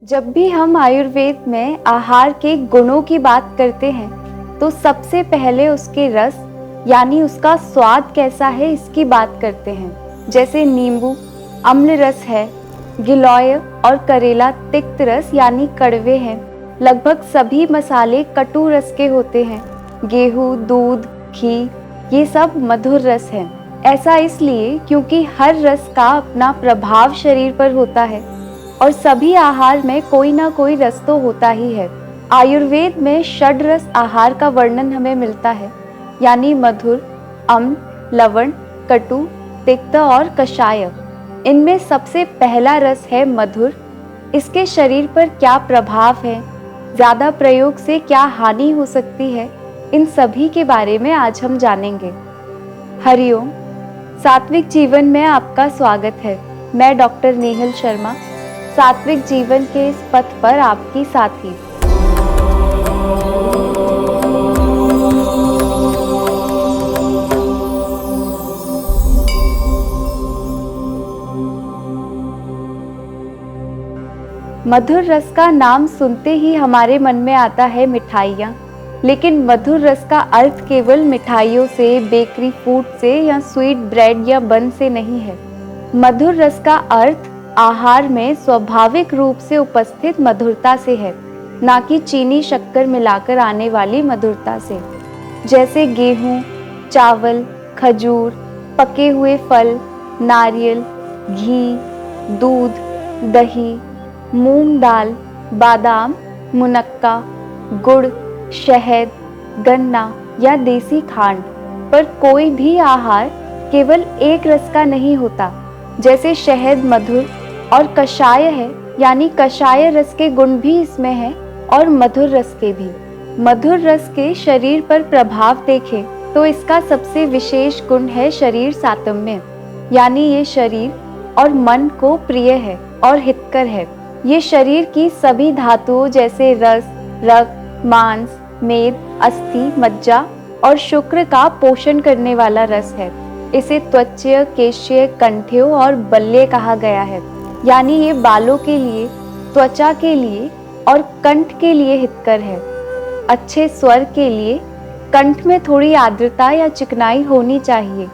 जब भी हम आयुर्वेद में आहार के गुणों की बात करते हैं तो सबसे पहले उसके रस यानी उसका स्वाद कैसा है इसकी बात करते हैं। जैसे नींबू अम्ल रस है, गिलोय और करेला तिक्त रस यानी कड़वे हैं। लगभग सभी मसाले कटु रस के होते हैं। गेहूं, दूध, घी ये सब मधुर रस हैं। ऐसा इसलिए क्योंकि हर रस का अपना प्रभाव शरीर पर होता है और सभी आहार में कोई ना कोई रस तो होता ही है। आयुर्वेद में षड रस आहार का वर्णन हमें मिलता है, यानी मधुर, अम्ल, लवण, कटु, तिक्त और कषाय। इनमें सबसे पहला रस है मधुर। इसके शरीर पर क्या प्रभाव है, ज्यादा प्रयोग से क्या हानि हो सकती है, इन सभी के बारे में आज हम जानेंगे। हरिओम, सात्विक जीवन में आपका स्वागत है। मैं डॉक्टर नेहल शर्मा, सात्विक जीवन के इस पथ पर आपकी साथी। मधुर रस का नाम सुनते ही हमारे मन में आता है मिठाइयाँ, लेकिन मधुर रस का अर्थ केवल मिठाइयों से, बेकरी फूड से या स्वीट ब्रेड या बन से नहीं है। मधुर रस का अर्थ आहार में स्वाभाविक रूप से उपस्थित मधुरता से है, ना कि चीनी शक्कर मिलाकर आने वाली मधुरता से। जैसे गेहूं, चावल, खजूर, पके हुए फल, नारियल, घी, दूध, दही, मूंग दाल, बादाम, मुनक्का, गुड़, शहद, गन्ना या देसी खांड। पर कोई भी आहार केवल एक रस का नहीं होता। जैसे शहद मधुर और कषाय है, यानी कषाय रस के गुण भी इसमें हैं और मधुर रस के भी। मधुर रस के शरीर पर प्रभाव देखें तो इसका सबसे विशेष गुण है शरीर सातम्य, यानी ये शरीर और मन को प्रिय है और हितकर है। ये शरीर की सभी धातुओं जैसे रस, रक्त, मांस, मेद, अस्थि, मज्जा और शुक्र का पोषण करने वाला रस है। इसे त्वचीय, केशीय, कंठ्य और बल्य कहा गया है, यानी ये बालों के लिए, त्वचा के लिए और कंठ के लिए हितकर है। अच्छे स्वर के लिए कंठ में थोड़ी आर्द्रता या चिकनाई होनी चाहिए।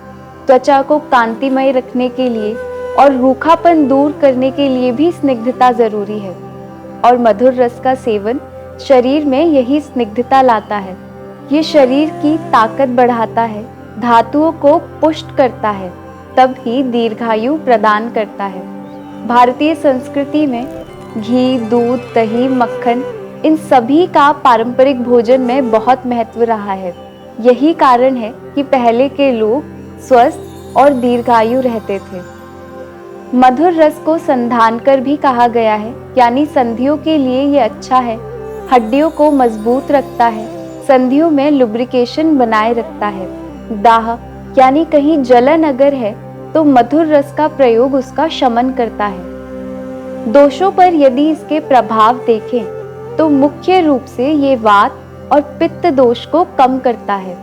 त्वचा को कांतिमय रखने के लिए और रूखापन दूर करने के लिए भी स्निग्धता जरूरी है, और मधुर रस का सेवन शरीर में यही स्निग्धता लाता है। ये शरीर की ताकत बढ़ाता है, धातुओं को पुष्ट करता है, तब ही दीर्घायु प्रदान करता है। भारतीय संस्कृति में घी, दूध, दही, मक्खन इन सभी का पारंपरिक भोजन में बहुत महत्व रहा है। यही कारण है कि पहले के लोग स्वस्थ और दीर्घायु रहते थे। मधुर रस को संधानकर भी कहा गया है, यानी संधियों के लिए ये अच्छा है। हड्डियों को मजबूत रखता है, संधियों में लुब्रिकेशन बनाए रखता है। दाह यानी कहीं जलन अगर है तो मधुर रस का प्रयोग उसका शमन करता है। दोषों पर यदि इसके प्रभाव देखें तो मुख्य रूप से ये वात और पित्त दोष को कम करता है।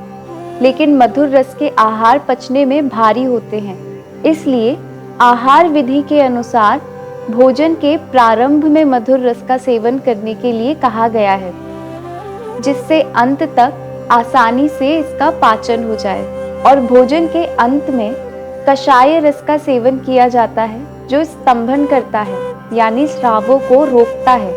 लेकिन मधुर रस के आहार पचने में भारी होते हैं, इसलिए आहार विधि के अनुसार भोजन के प्रारंभ में मधुर रस का सेवन करने के लिए कहा गया है, जिससे अंत तक आसानी से इसका पाचन हो जाए। और भोजन के अंत में कषाय रस का सेवन किया जाता है, जो स्तंभन करता है, यानी स्रावों को रोकता है।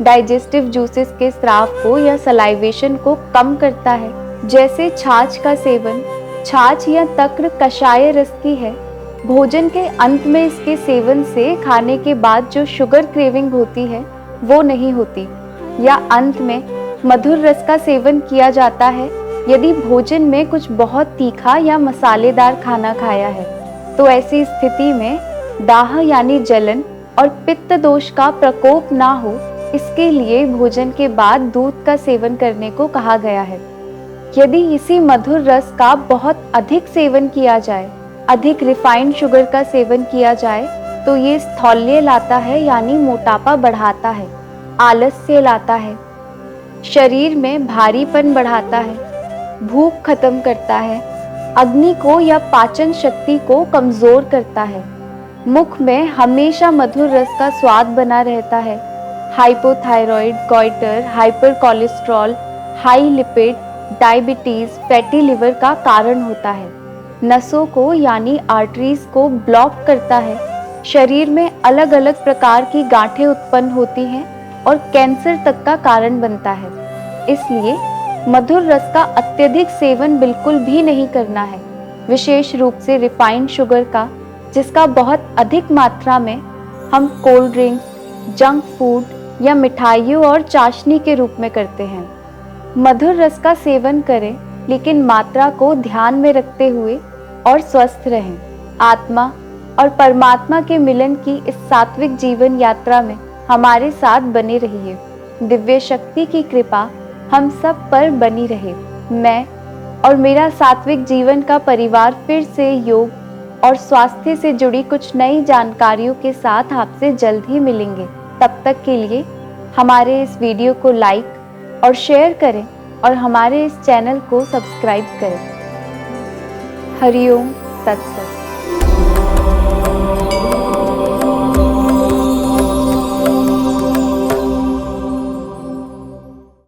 डाइजेस्टिव जूसेस के स्राव को या सलाइवेशन को कम करता है। जैसे छाछ का सेवन, छाछ या तक्र कषाय रस की है। भोजन के अंत में इसके सेवन से खाने के बाद जो शुगर क्रेविंग होती है वो नहीं होती। या अंत में मधुर रस का सेवन किया जाता है यदि भोजन में कुछ बहुत तीखा या मसालेदार खाना खाया है, तो ऐसी स्थिति में दाह यानी जलन और पित्त दोष का प्रकोप ना हो, इसके लिए भोजन के बाद दूध का सेवन करने को कहा गया है। यदि इसी मधुर रस का बहुत अधिक सेवन किया जाए, अधिक रिफाइंड शुगर का सेवन किया जाए, तो ये स्थौल्य लाता है, यानी मोटापा बढ़ाता है, आलस्य लाता है, शरीर में भारीपन बढ़ाता है, भूख खत्म करता है, अग्नि को या पाचन शक्ति को कमजोर करता है। मुख में हमेशा मधुर रस का स्वाद बना रहता है, hypothyroid, goitre, hyper cholesterol, high lipid, diabetes, fatty liver का कारण होता है। नसों को यानी आर्टरीज को ब्लॉक करता है। शरीर में अलग अलग प्रकार की गांठें उत्पन्न होती हैं और कैंसर तक का कारण बनता है। इसलिए मधुर रस का अत्यधिक सेवन बिल्कुल भी नहीं करना है, विशेष रूप से रिफाइंड शुगर का, जिसका बहुत अधिक मात्रा में हम कोल्ड ड्रिंक्स, जंक फूड या मिठाइयों और चाशनी के रूप में करते हैं। मधुर रस का सेवन करें, लेकिन मात्रा को ध्यान में रखते हुए और स्वस्थ रहें। आत्मा और परमात्मा के मिलन की इस सात्विक जीवन यात्रा में हमारे साथ बने रहिए। दिव्य शक्ति की कृपा हम सब पर बनी रहे। मैं और मेरा सात्विक जीवन का परिवार फिर से योग और स्वास्थ्य से जुड़ी कुछ नई जानकारियों के साथ आपसे जल्द ही मिलेंगे। तब तक के लिए हमारे इस वीडियो को लाइक और शेयर करें और हमारे इस चैनल को सब्सक्राइब करें। हरि ओम तत्सत।